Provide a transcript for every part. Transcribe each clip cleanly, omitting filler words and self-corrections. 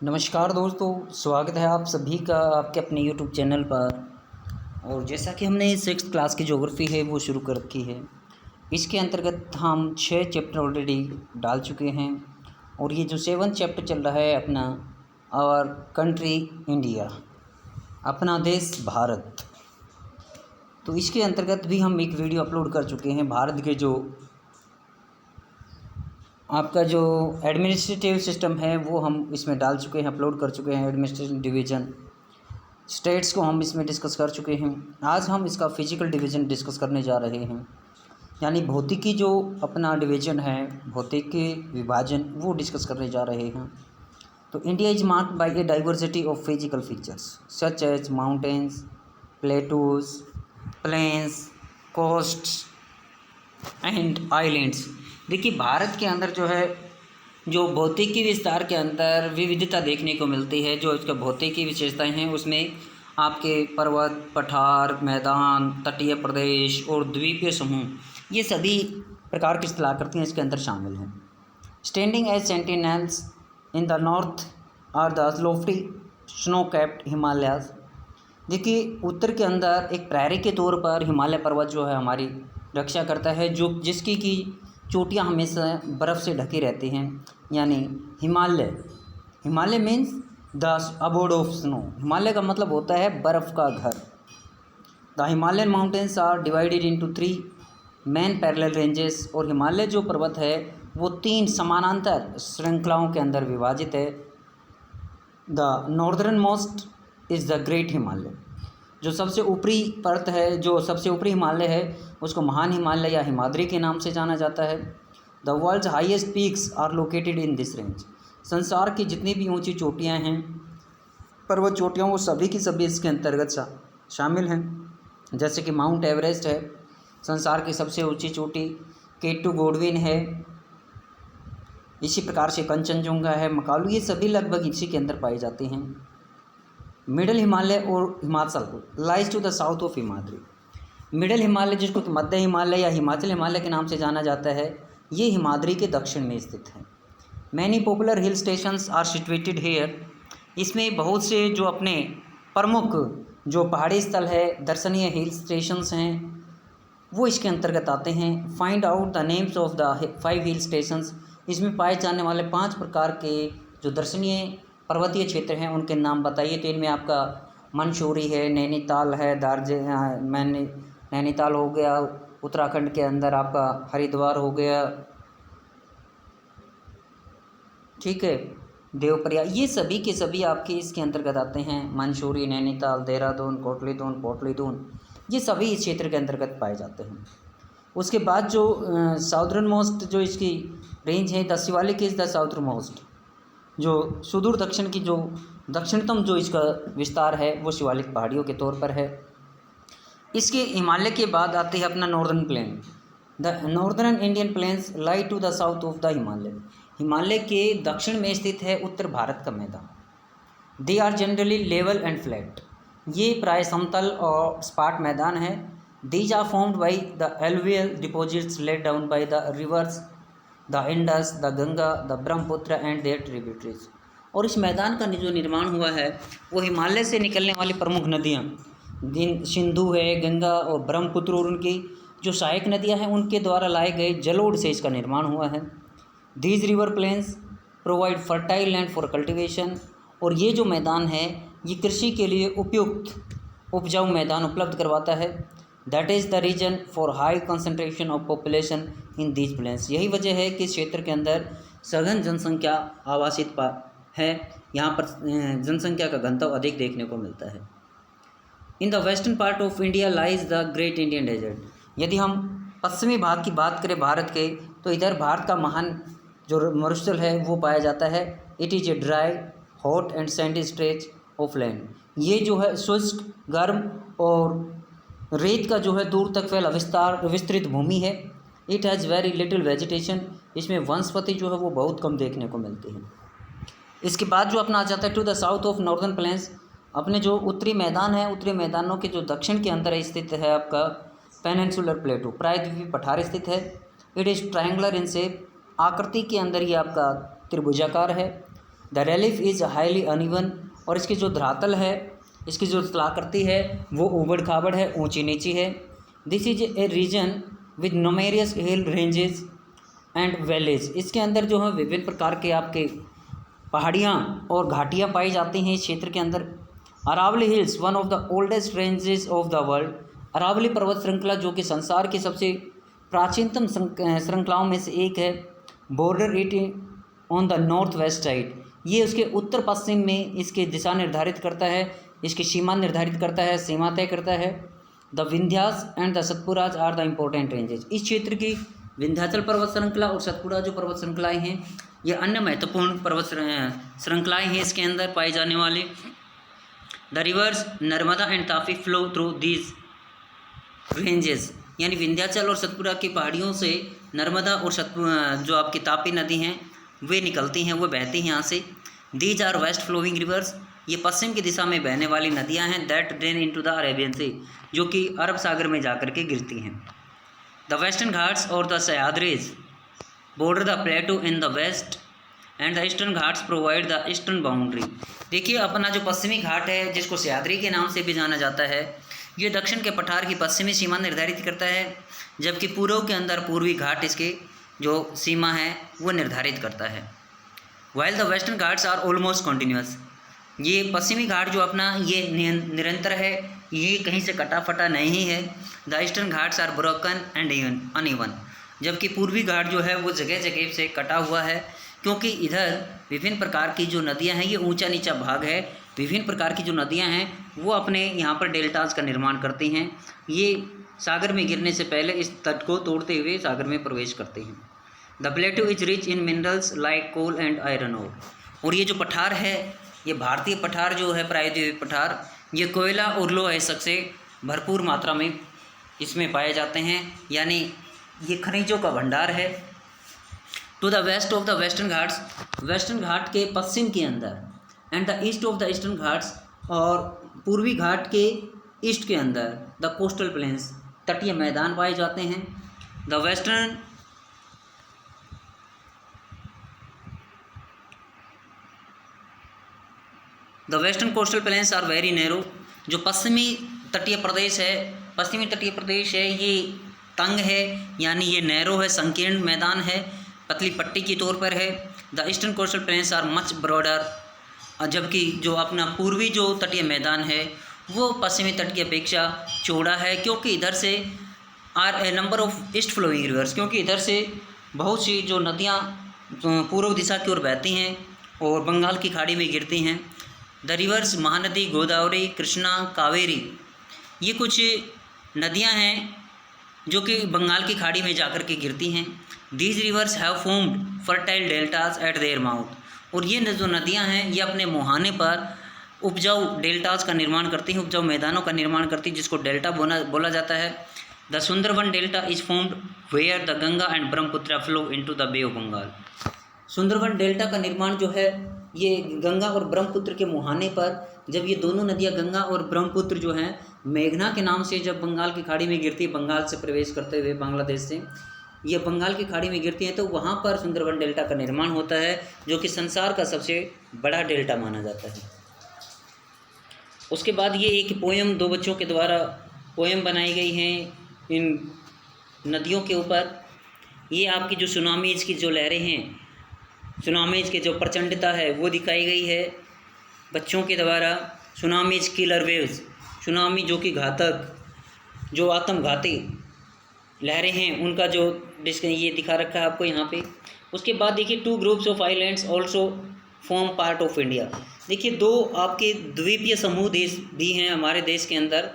नमस्कार दोस्तों, स्वागत है आप सभी का आपके अपने यूट्यूब चैनल पर। और जैसा कि हमने सिक्स्थ क्लास की ज्योग्राफी है वो शुरू कर रखी है। इसके अंतर्गत हम 6 चैप्टर ऑलरेडी डाल चुके हैं और ये जो 7वां चैप्टर चल रहा है अपना आवर कंट्री इंडिया, अपना देश भारत। तो इसके अंतर्गत भी हम एक वीडियो अपलोड कर चुके हैं। भारत के जो आपका जो एडमिनिस्ट्रेटिव सिस्टम है वो हम इसमें डाल चुके हैं, अपलोड कर चुके हैं। एडमिनिस्ट्रेटिव डिवीज़न स्टेट्स को हम इसमें डिस्कस कर चुके हैं। आज हम इसका फिजिकल डिवीज़न डिस्कस करने जा रहे हैं, यानी भौतिकी जो अपना डिवीज़न है, भौतिकी विभाजन वो डिस्कस करने जा रहे हैं। तो India is marked by a diversity of physical features such as mountains, plateaus, plains, coasts and islands. देखिए, भारत के अंदर जो है जो भौतिकी विस्तार के अंदर विविधता देखने को मिलती है। जो इसका भौतिकी विशेषताएं हैं उसमें आपके पर्वत, पठार, मैदान, तटीय प्रदेश और द्वीपीय समूह ये सभी प्रकार की स्थलाकृतियाँ इसके अंदर शामिल हैं। Standing as sentinels in the north are the lofty snow capped Himalayas. देखिए, उत्तर के अंदर एक प्रहरी के तौर पर हिमालय पर्वत जो है हमारी रक्षा करता है, जो जिसकी की चोटियाँ हमेशा बर्फ़ से ढकी रहती हैं, यानी Himalaya. Himalaya means the abode of snow. Himalaya का मतलब होता है बर्फ़ का घर। The Himalayan mountains are divided into 3 main parallel ranges. और हिमालय जो पर्वत है वो 3 समानांतर श्रृंखलाओं के अंदर विभाजित है। The northern most is the great Himalaya. जो सबसे ऊपरी परत है, जो सबसे ऊपरी हिमालय है, उसको महान हिमालय या हिमाद्री के नाम से जाना जाता है। The world's highest peaks are located in this range. संसार की जितनी भी ऊंची चोटियां हैं, पर्वत चोटियां, वो सभी की सभी इसके अंतर्गत शामिल हैं। जैसे कि माउंट एवरेस्ट है संसार की सबसे ऊंची चोटी, केटू गोडविन है, इसी प्रकार से कंचनजुंगा है, मकालू, ये सभी लगभग इसी के अंदर पाई जाती हैं। मिडल हिमालय और Himachal lies to the south of Himadri. Middle Himalaya, जिसको कि मध्य हिमालय या हिमाचल हिमालय के नाम से जाना जाता है, ये हिमाद्री के दक्षिण में स्थित है। Many popular hill stations are situated here. इसमें बहुत से जो अपने प्रमुख जो पहाड़ी स्थल है, दर्शनीय हिल स्टेशंस हैं, वो इसके अंतर्गत आते हैं। Find out the names of the 5 hill stations. इसमें पाए जाने वाले 5 प्रकार के जो दर्शनीय पर्वतीय क्षेत्र हैं उनके नाम बताइए। तो इनमें आपका मंसूरी है, नैनीताल है, नैनीताल हो गया, उत्तराखंड के अंदर आपका हरिद्वार हो गया, ठीक है, देवप्रयाग, ये सभी के सभी आपके इसके अंतर्गत आते हैं। मंसूरी, नैनीताल, देहरादून, कोटलीदून, ये सभी इस क्षेत्र के अंतर्गत पाए जाते हैं। उसके बाद जो साउदर्न मोस्ट जो इसकी रेंज है, the Shivalik is the southern most. जो सुदूर दक्षिण की जो दक्षिणतम जो इसका विस्तार है वो शिवालिक पहाड़ियों के तौर पर है। इसके हिमालय के बाद आते हैं अपना northern plain. The northern Indian plains lie to the south of the Himalaya. Himalaya के दक्षिण में स्थित है उत्तर भारत का मैदान। They are generally level and flat. ये प्राय समतल और सपाट मैदान है। These are formed by the alluvial deposits laid down by the rivers the Indus, the Ganga, the Brahmaputra and their tributaries. और इस मैदान का जो निर्माण हुआ है वो हिमालय से निकलने वाली प्रमुख नदियाँ जिन सिंधु है, गंगा और ब्रह्मपुत्र और उनकी जो सहायक नदियाँ हैं उनके द्वारा लाए गए जलोढ़ से इसका निर्माण हुआ है। These river plains provide fertile land for cultivation. और ये जो मैदान है ये कृषि के लिए उपयुक्त उपजाऊ मैदान उपलब्ध करवाता है। That is the reason for high concentration of population in these plains. यही वजह है कि इस क्षेत्र के अंदर सघन जनसंख्या आवासित है। यहाँ पर जनसंख्या का घनत्व अधिक देखने को मिलता है। In the western part of India lies the great Indian desert. यदि हम पश्चिमी भाग की बात करें भारत के, तो इधर भारत का महान जो मरुस्थल है वो पाया जाता है। It is a dry, hot and Sandy stretch of land. ये जो है शुष्क, गर्म और रेत का जो है दूर तक फैला विस्तृत भूमि है। It has very little vegetation. इसमें वनस्पति जो है वो बहुत कम देखने को मिलती है। इसके बाद जो अपना आ जाता है to the south of northern plains. अपने जो उत्तरी मैदान है, उत्तरी मैदानों के जो दक्षिण के अंदर स्थित है आपका पेनिनसुलर प्लेटू, प्रायद्वीपीय पठार स्थित है। It is triangular in shape. आकृति के अंदर ये आपका त्रिभुजाकार है। The relief is highly uneven, और इसकी जो धरातल है, इसकी जो कलाकृति है वो उबड़ खाबड़ है, ऊंची नीची है। This is a region with numerous hill ranges and valleys, इसके अंदर जो है विभिन्न प्रकार के आपके पहाड़ियाँ और घाटियाँ पाई जाती हैं इस क्षेत्र के अंदर। Aravalli hills one of the oldest ranges of the world, Aravalli पर्वत श्रृंखला जो कि संसार की सबसे प्राचीनतम श्रृंखलाओं में से एक है। Border it on the north west side, ये उसके उत्तर पश्चिम में इसकी दिशा निर्धारित करता है, इसकी सीमा निर्धारित करता है, सीमा तय करता है। The Vindhyas and the Satpuras are the important ranges, इस क्षेत्र की विंध्याचल पर्वत श्रृंखला और सतपुड़ा जो पर्वत श्रृंखलाएँ हैं ये अन्य महत्वपूर्ण पर्वत श्रृंखलाएँ हैं इसके अंदर पाई जाने वाली। The reverse Narmada and Tapi flow through these ranges, यानी विंध्याचल और सतपुड़ा की पहाड़ियों से नर्मदा और जो आपकी तापी नदी हैं वे निकलती हैं, वो बहती हैं यहाँ से। These are west flowing rivers, ये पश्चिम की दिशा में बहने वाली नदियाँ हैं। That drain into the Arabian Sea, जो कि अरब सागर में जाकर के गिरती हैं। द वेस्टर्न घाट्स और the Sahyadris border the plateau in the west and the eastern Ghats provide the eastern boundary. देखिए अपना जो पश्चिमी घाट है जिसको सह्याद्री के नाम से भी जाना जाता है, ये दक्षिण के पठार की पश्चिमी सीमा निर्धारित करता है, जबकि पूर्व के अंदर पूर्वी घाट इसके जो सीमा है वो निर्धारित करता है। While the western Ghats are almost continuous, ये पश्चिमी घाट जो अपना ये निरंतर है, ये कहीं से कटा फटा नहीं है। The eastern Ghats are broken and uneven, जबकि पूर्वी घाट जो है वो जगह जगह से कटा हुआ है, क्योंकि इधर विभिन्न प्रकार की जो नदियां हैं ये ऊंचा नीचा भाग है। विभिन्न प्रकार की जो नदियां हैं वो अपने यहाँ पर डेल्टाज का निर्माण करती हैं, ये सागर में गिरने से पहले इस तट को तोड़ते हुए सागर में प्रवेश करते हैं। The plateau is rich in minerals like coal and iron ore, और ये जो पठार है, ये भारतीय पठार जो है प्रायद्वीपीय पठार, ये कोयला और लोह अयस्क से भरपूर मात्रा में इसमें पाए जाते हैं, यानी ये खनिजों का भंडार है। To the west of the western Ghats, Western Ghat के पश्चिम के अंदर, and the east of the eastern Ghats, और पूर्वी घाट के ईस्ट के अंदर द कोस्टल प्लेन्स, तटीय मैदान पाए जाते हैं। The western coastal plains are very narrow, जो पश्चिमी तटीय प्रदेश है ये तंग है, यानी ये नैरो है, संकीर्ण मैदान है, पतली पट्टी के तौर पर है। The eastern coastal plains are much broader, जबकि जो अपना पूर्वी जो तटीय मैदान है वो पश्चिमी तट की अपेक्षा चौड़ा है, क्योंकि इधर से are a number of east flowing rivers, क्योंकि इधर से बहुत सी जो नदियाँ पूर्व दिशा की ओर बहती हैं और बंगाल की खाड़ी में गिरती हैं। द रिवर्स महानदी, गोदावरी, कृष्णा, कावेरी, ये कुछ नदियाँ हैं जो कि बंगाल की खाड़ी में जाकर के गिरती हैं। These rivers have formed fertile deltas eight their mouth, और ये जो नदियाँ हैं ये अपने मुहाने पर उपजाऊ डेल्टाज का निर्माण करती हैं, उपजाऊ मैदानों का निर्माण करती हैं, जिसको डेल्टा बोला जाता है। The Sundarban delta is formed where the Ganga and Brahmaputra flow into the Bay of Bengal. Sundarban delta का निर्माण जो है ये गंगा और ब्रह्मपुत्र के मुहाने पर, जब ये दोनों नदियाँ गंगा और ब्रह्मपुत्र जो हैं मेघना के नाम से जब बंगाल की खाड़ी में गिरती है, बंगाल से प्रवेश करते हुए बांग्लादेश से ये बंगाल की खाड़ी में गिरती हैं, तो वहाँ पर सुंदरवन डेल्टा का निर्माण होता है, जो कि संसार का सबसे बड़ा डेल्टा माना जाता है। उसके बाद ये एक पोयम, दो बच्चों के द्वारा पोयम बनाई गई हैं इन नदियों के ऊपर। ये आपकी जो सुनामीज की जो लहरें हैं, सुनामीज की जो प्रचंडता है वो दिखाई गई है बच्चों के द्वारा। सुनामीज किलर वेव्स, सुनामी जो कि घातक, जो आत्मघाती लहरें हैं उनका जो ये दिखा रखा है आपको यहाँ पे। उसके बाद देखिए two groups of islands also form part of India. देखिए दो आपके द्वीपीय समूह देश भी हैं हमारे देश के अंदर,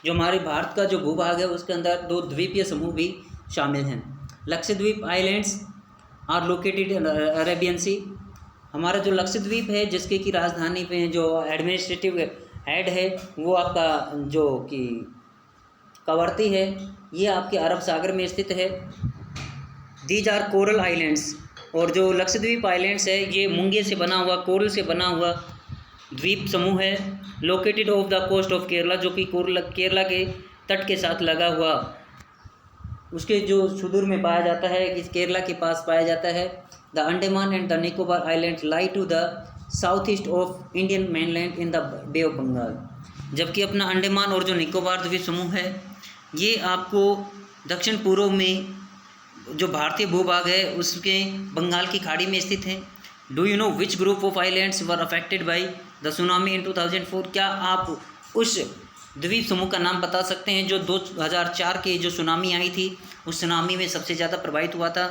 जो हमारे भारत का जो भूभाग है उसके अंदर दो द्वीपीय समूह भी शामिल हैं। Lakshadweep islands are located in Arabian Sea, हमारा जो लक्षद्वीप है जिसके की राजधानी पे जो एडमिनिस्ट्रेटिव हेड है वो आपका जो कि कवरती है, ये आपके अरब सागर में स्थित है। दीज आर कोरल आइलैंड्स, और जो लक्षद्वीप आइलैंड्स है ये मूंगे से बना हुआ, कोरल से बना हुआ द्वीप समूह है। Located off the coast of Kerala, जो कि केरला के तट के साथ लगा हुआ, उसके जो सुदूर में पाया जाता है, कि केरला के पास पाया जाता है। The Andaman and the Nicobar islands lie to the south east of Indian mainland in the Bay of Bengal. जबकि अपना अंडमान और जो निकोबार द्वीप समूह है ये आपको दक्षिण पूर्व में जो भारतीय भूभाग है उसके बंगाल की खाड़ी में स्थित है। Do you know which group of islands were affected by the tsunami in 2004? क्या आप उस द्वीप समूह का नाम बता सकते हैं जो 2004 के जो सुनामी आई थी उस सुनामी में सबसे ज़्यादा प्रभावित हुआ था?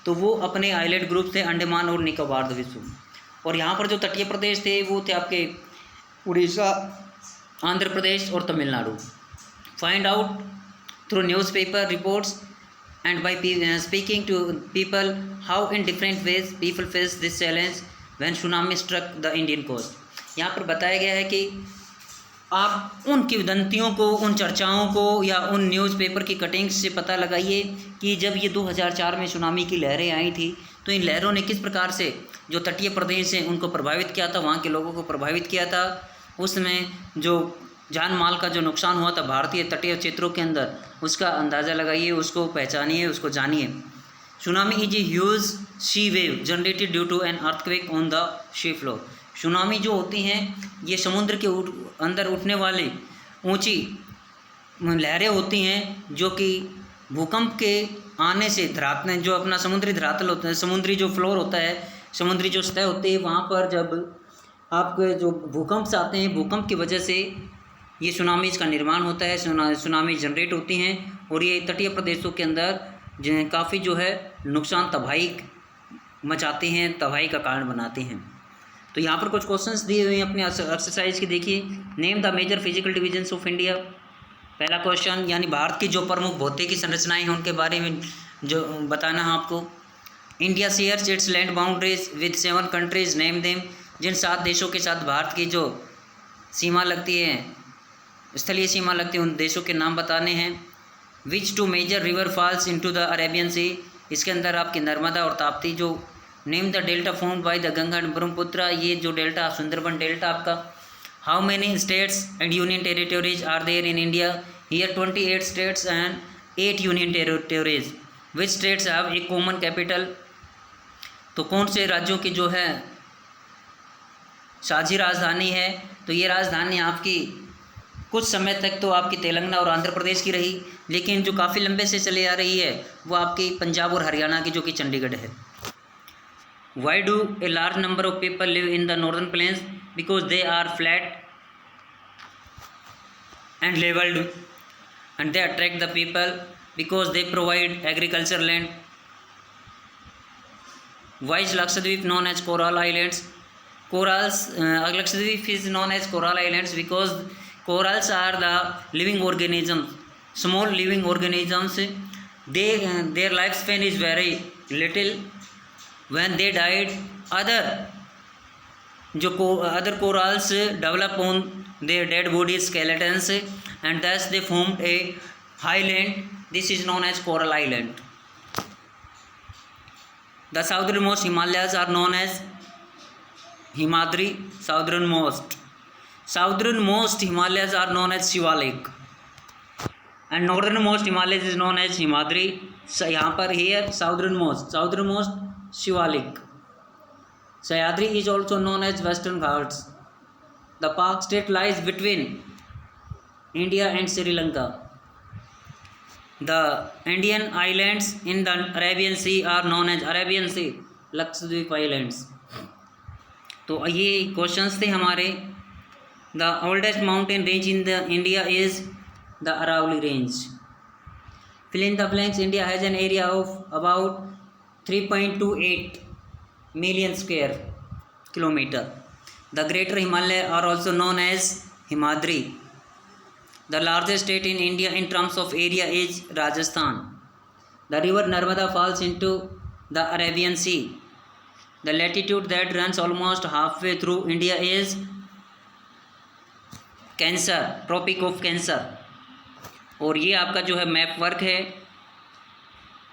तो वो अपने आइलैंड ग्रुप थे अंडमान और निकोबार द्वीप समूह। और यहाँ पर जो तटीय प्रदेश थे वो थे आपके उड़ीसा, आंध्र प्रदेश और Tamil Nadu. Find out through newspaper reports and by speaking to people how in different ways people face this challenge when tsunami struck the Indian coast। यहाँ पर बताया गया है कि आप उन किंवदंतियों को, उन चर्चाओं को या उन न्यूज़पेपर की कटिंग्स से पता लगाइए कि जब ये 2004 में सुनामी की लहरें आई थी तो इन लहरों ने किस प्रकार से जो तटीय प्रदेश हैं उनको प्रभावित किया था, वहाँ के लोगों को प्रभावित किया था। उसमें जो जान माल का जो नुकसान हुआ था भारतीय तटीय क्षेत्रों के अंदर उसका अंदाज़ा लगाइए, उसको पहचानिए, उसको जानिए। Tsunami is a huge sea wave generated due to an earthquake on the sea floor. Tsunami जो होती हैं ये समुद्र के अंदर उठने वाली ऊंची लहरें होती हैं जो कि भूकंप के आने से धरातल, जो अपना समुद्री धरातल होता है, समुद्री जो फ्लोर होता है, समुद्री जो सतह होती है, वहाँ पर जब आपके जो भूकंप आते हैं भूकंप की वजह से ये सुनामीज़ का निर्माण होता है, सुनामी जनरेट होती हैं और ये तटीय प्रदेशों के अंदर काफ़ी जो है नुकसान, तबाही मचाते हैं, तबाही का कारण बनाते हैं। तो यहाँ पर कुछ क्वेश्चंस दिए हुए हैं अपने एक्सरसाइज के, देखिए। Name the major physical divisions of India. पहला क्वेश्चन, यानी भारत की जो प्रमुख भौतिकी संरचनाएँ हैं उनके बारे में जो बताना है आपको। India shares its land boundaries with 7 countries, name them. जिन 7 देशों के साथ भारत की जो सीमा लगती है, स्थलीय सीमा लगती है, उन देशों के नाम बताने हैं। Which 2 major river falls into the Arabian Sea. इसके अंदर आपकी नर्मदा और ताप्ती। जो name the delta formed by the Ganga and Brahmaputra. ये जो डेल्टा, सुंदरबन डेल्टा आपका। How many states and union territories are there in India? Here 28 states and 8 union territories. Which states have a common capital? तो कौन से राज्यों की जो है साझी राजधानी है? तो ये राजधानी आपकी कुछ समय तक तो आपकी तेलंगाना और आंध्र प्रदेश की रही, लेकिन जो काफ़ी लंबे से चले आ रही है वो आपकी पंजाब और हरियाणा की, जो कि चंडीगढ़ है। Why do a large number of people live in the northern plains? Because they are flat and levelled and they attract the people because they provide agriculture land. Why is Lakshadweep known as coral islands? Corals, Lakshadweep is known as coral islands because corals are the living organisms, small living organisms. Their lifespan is very little. When they died, other corals develop on their dead body skeletons and thus they formed a island. This is known as coral island. The southernmost Himalayas are known as Himadri. Southernmost Himalayas are known as Shivalik and northernmost Himalayas is known as Himadri. यहाँ पर here southernmost Shivalik. Sahyadri is also known as Western Ghats. The Pak state lies between India and Sri Lanka. The Indian islands in the Arabian Sea are known as Arabian Sea, Lakshadweep Islands. तो ये questions थे हमारे। The oldest mountain range in the India is the Aravalli range. Fill in the blanks. India has an area of about 3.28 million square kilometre. The greater Himalaya are also known as Himadri. The largest state in India in terms of area is Rajasthan. The river Narmada falls into the Arabian Sea. The latitude that runs almost halfway through India is Cancer, Tropic of Cancer। और ये आपका जो है map work है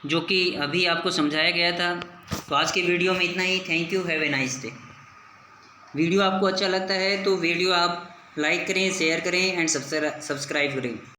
जो कि अभी आपको समझाया गया था। तो आज के वीडियो में इतना ही। Thank you, have a nice day. Video आपको अच्छा लगता है तो वीडियो आप लाइक करें, शेयर करें एंड सब्सक्राइब करें।